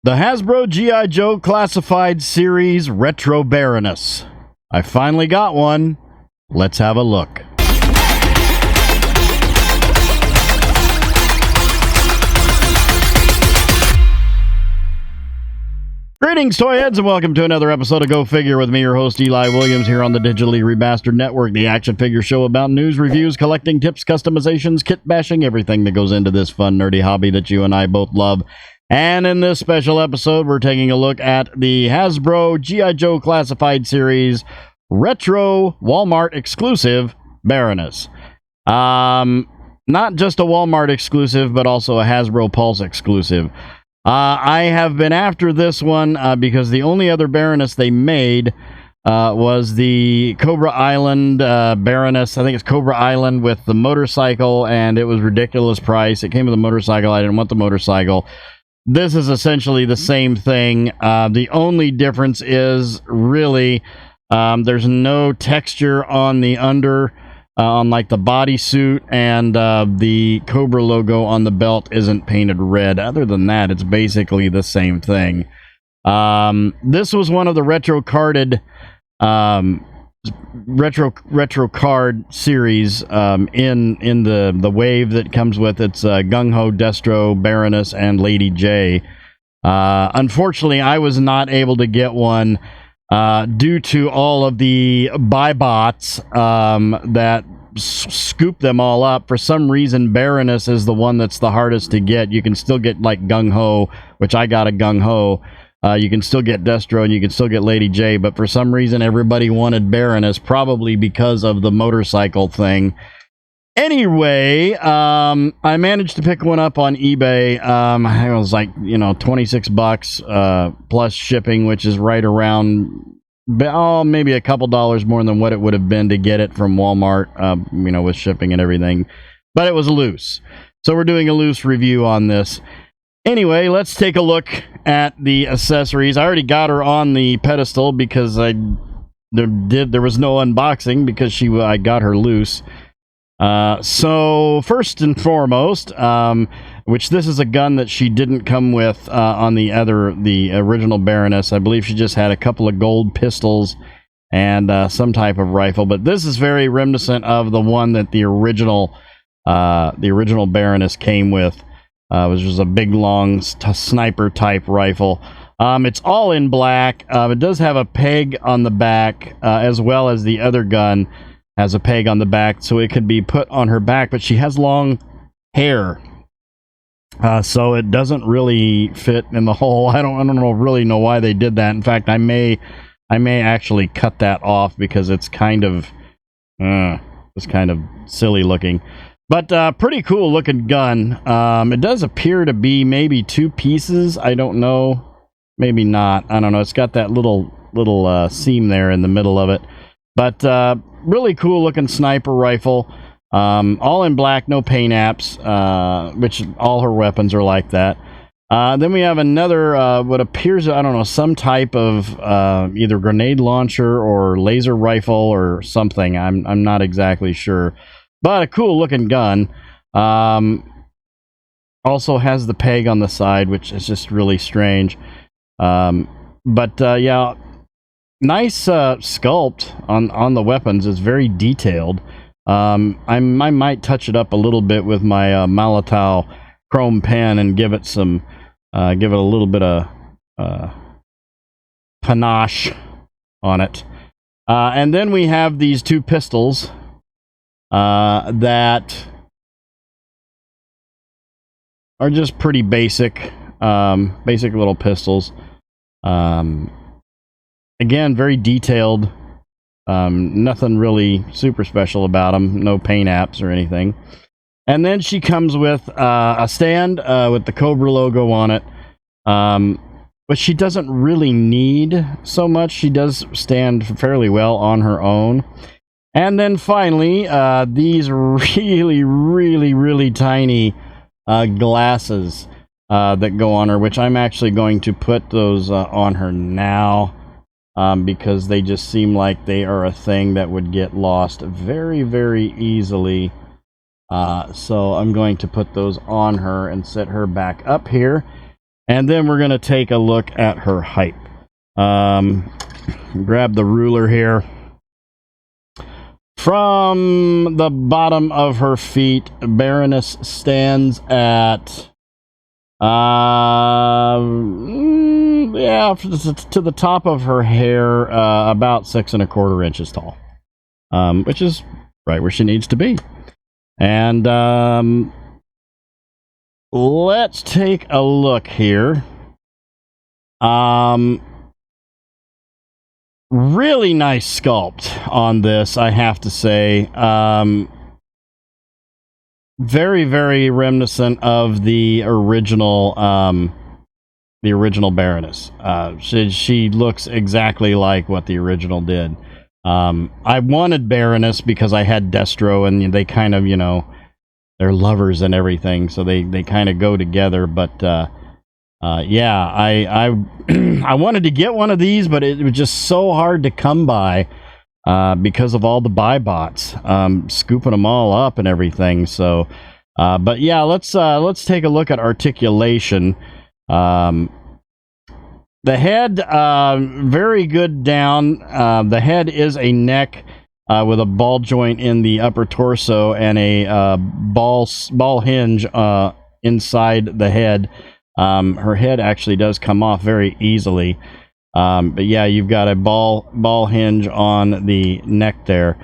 The Hasbro GI Joe Classified Series Retro Baroness. I finally got one. Let's have a look. Greetings, toy heads, and welcome to another episode of Go Figure with me, your host, Eli Williams, here on the Digitally Rebastard Network, the action figure show about news, reviews, collecting, tips, customizations, kit bashing, everything that goes into this fun, nerdy hobby that you and I both love. And in this special episode, we're taking a look at the Hasbro GI Joe Classified Series Retro Walmart exclusive Baroness. Not just a Walmart exclusive, but also a Hasbro Pulse exclusive. I have been after this one because the only other Baroness they made was the Cobra Island Baroness. I think it's Cobra Island with the motorcycle, and it was ridiculous price. It came with a motorcycle. I didn't want the motorcycle. This is essentially the same thing. The only difference is really there's no texture on the on like the bodysuit, and the Cobra logo on the belt isn't painted red. Other than that, it's basically the same thing. This was one of the retro carded retro card series in the wave that comes with its Gung Ho, Destro, Baroness, and Lady J. Unfortunately, I was not able to get one due to all of the buy bots that scoop them all up. For some reason, Baroness is the one that's the hardest to get. You can still get like Gung Ho, which I got a Gung Ho. You can still get Destro, and you can still get Lady J, but for some reason everybody wanted Baroness, probably because of the motorcycle thing. Anyway, I managed to pick one up on eBay. It was like, $26 plus shipping, which is right around maybe a couple dollars more than what it would have been to get it from Walmart, with shipping and everything. But it was loose. So we're doing a loose review on this. Anyway, let's take a look at the accessories. I already got her on the pedestal because there was no unboxing because I got her loose. So first and foremost, which this is a gun that she didn't come with on the original Baroness. I believe she just had a couple of gold pistols and some type of rifle, but this is very reminiscent of the one that the original Baroness came with. Which was a big, long sniper type rifle. It's all in black. It does have a peg on the back, as well as the other gun has a peg on the back, so it could be put on her back, but she has long hair. So it doesn't really fit in the hole. I don't really know why they did that. In fact, I may actually cut that off because it's kind of silly looking. But pretty cool looking gun. It does appear to be maybe two pieces. I don't know. Maybe not. I don't know. It's got that little seam there in the middle of it. But really cool looking sniper rifle. All in black, no paint apps, which all her weapons are like that. Then we have another, what appears, I don't know, some type of either grenade launcher or laser rifle or something. I'm not exactly sure. But a cool looking gun. Also has the peg on the side, which is just really strange. Yeah, nice sculpt on the weapons. It's very detailed. I might touch it up a little bit with my MacLeod chrome pen and give it a little bit of panache on it. And then we have these two pistols. That are just pretty basic little pistols. Again, very detailed. Nothing really super special about them. No paint apps or anything. And then she comes with a stand with the Cobra logo on it. But she doesn't really need so much. She does stand fairly well on her own. And then finally, these really tiny glasses that go on her, which I'm actually going to put those on her now because they just seem like they are a thing that would get lost very easily. So I'm going to put those on her and set her back up here. And then we're going to take a look at her height. Grab the ruler here. From the bottom of her feet, Baroness stands at, yeah, to the top of her hair, about 6 1/4 inches tall, which is right where she needs to be. And let's take a look here. Really nice sculpt on this, I have to say. Very, very reminiscent of the original Baroness. She looks exactly like what the original did. I wanted Baroness because I had Destro, and they kind of, you know, they're lovers and everything, so they kind of go together. But yeah, I I wanted to get one of these, but it was just so hard to come by because of all the buy bots scooping them all up and everything. So, but yeah, let's take a look at articulation. The head, very good down. The head is a neck with a ball joint in the upper torso and a ball hinge inside the head. Her head actually does come off very easily. But yeah, you've got a ball hinge on the neck there.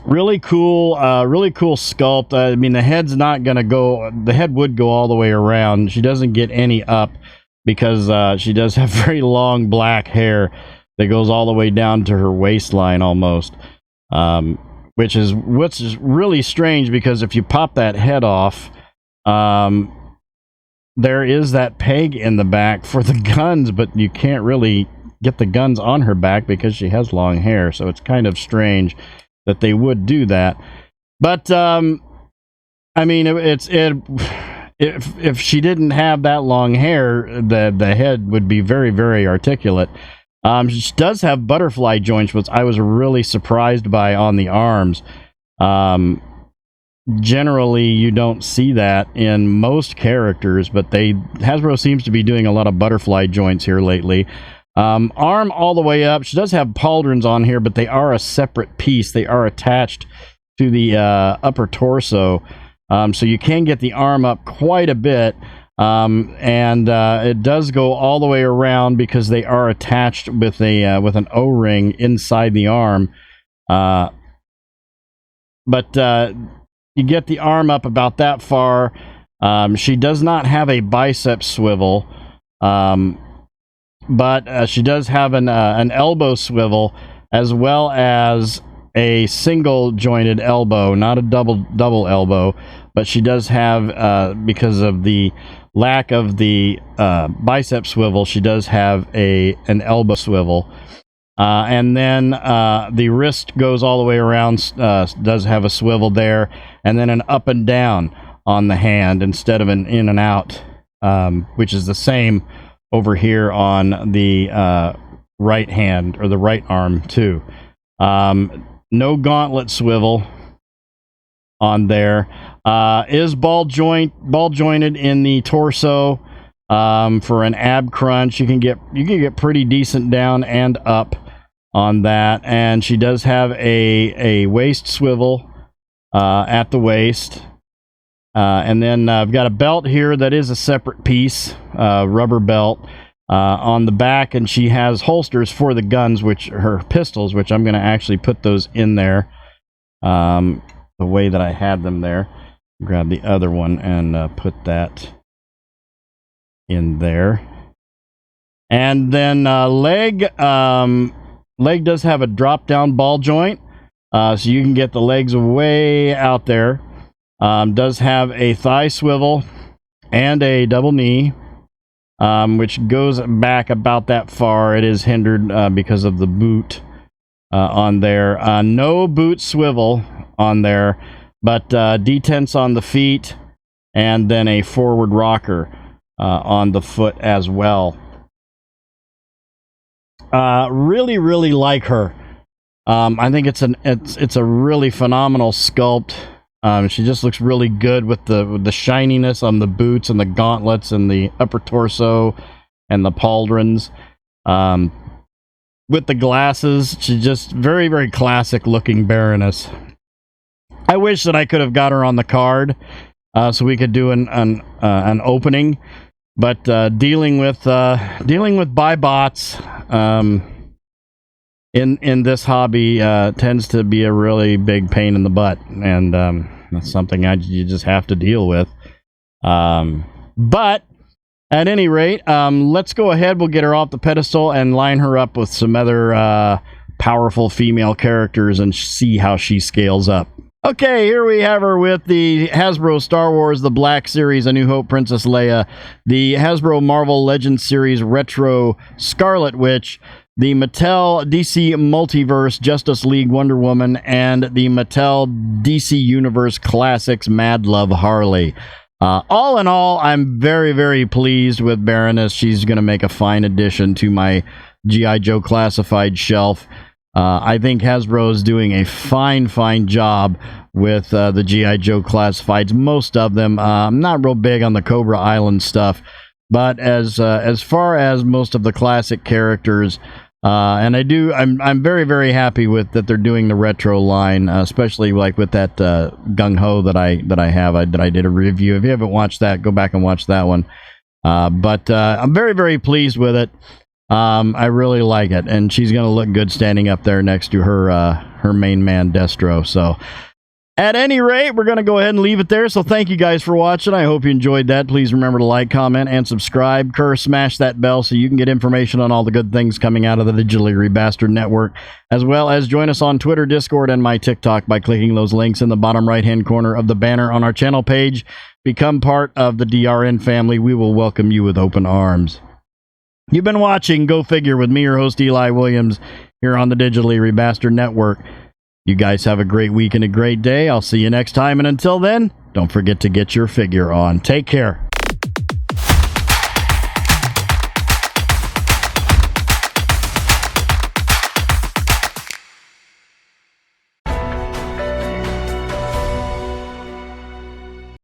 Really cool sculpt. I mean, the head's not gonna go. The head would go all the way around. She doesn't get any up because she does have very long black hair that goes all the way down to her waistline almost. Which is what's really strange, because if you pop that head off, there is that peg in the back for the guns, but you can't really get the guns on her back because she has long hair. So it's kind of strange that they would do that. But I mean, if she didn't have that long hair, the head would be very, very articulate. She does have butterfly joints, which I was really surprised by on the arms. Generally, you don't see that in most characters, but Hasbro seems to be doing a lot of butterfly joints here lately. Arm all the way up. She does have pauldrons on here, but they are a separate piece. They are attached to the upper torso, so you can get the arm up quite a bit. And it does go all the way around because they are attached with an O-ring inside the arm. But you get the arm up about that far. She does not have a bicep swivel, but she does have an elbow swivel, as well as a single jointed elbow, not a double elbow. But she does have, because of the lack of the bicep swivel, she does have an elbow swivel. And then the wrist goes all the way around, does have a swivel there, and then an up and down on the hand instead of an in and out, which is the same over here on the right hand, or the right arm too. No gauntlet swivel on there. Is ball jointed in the torso. For an ab crunch, you can get pretty decent down and up on that. And she does have a waist swivel at the waist. And then I've got a belt here that is a separate piece, rubber belt on the back, and she has holsters for the guns, her pistols, which I'm going to actually put those in there the way that I had them there. Grab the other one and put that in there. And then leg does have a drop down ball joint, so you can get the legs way out there. Does have a thigh swivel and a double knee, which goes back about that far. It is hindered because of the boot on there. No boot swivel on there, but detents on the feet, and then a forward rocker on the foot as well. Really, really like her. I think it's a really phenomenal sculpt. She just looks really good with the shininess on the boots and the gauntlets and the upper torso and the pauldrons. With the glasses, she's just very, very classic looking Baroness. I wish that I could have got her on the card so we could do an opening, but dealing with buy bots in this hobby tends to be a really big pain in the butt, and that's something you just have to deal with. But at any rate, let's go ahead. We'll get her off the pedestal and line her up with some other powerful female characters and see how she scales up. Okay, here we have her with the Hasbro Star Wars The Black Series, A New Hope Princess Leia, the Hasbro Marvel Legends Series Retro Scarlet Witch, the Mattel DC Multiverse Justice League Wonder Woman, and the Mattel DC Universe Classics Mad Love Harley. All in all, I'm very, very pleased with Baroness. She's going to make a fine addition to my G.I. Joe Classified shelf. I think Hasbro is doing a fine job with the G.I. Joe Classifieds, most of them. I'm not real big on the Cobra Island stuff, but as far as most of the classic characters, and I'm very, very happy with that they're doing the retro line, especially like with that Gung Ho that I did a review. If you haven't watched that, go back and watch that one. But I'm very, very pleased with it. I really like it, and she's going to look good standing up there next to her main man, Destro. So, at any rate, we're going to go ahead and leave it there. So, thank you guys for watching. I hope you enjoyed that. Please remember to like, comment, and subscribe. Smash that bell so you can get information on all the good things coming out of the Digitally Rebastard Network, as well as join us on Twitter, Discord, and my TikTok by clicking those links in the bottom right-hand corner of the banner on our channel page. Become part of the DRN family. We will welcome you with open arms. You've been watching Go Figure with me, your host, Eli Williams, here on the Digitally Rebastard Network. You guys have a great week and a great day. I'll see you next time, and until then, don't forget to get your figure on. Take care.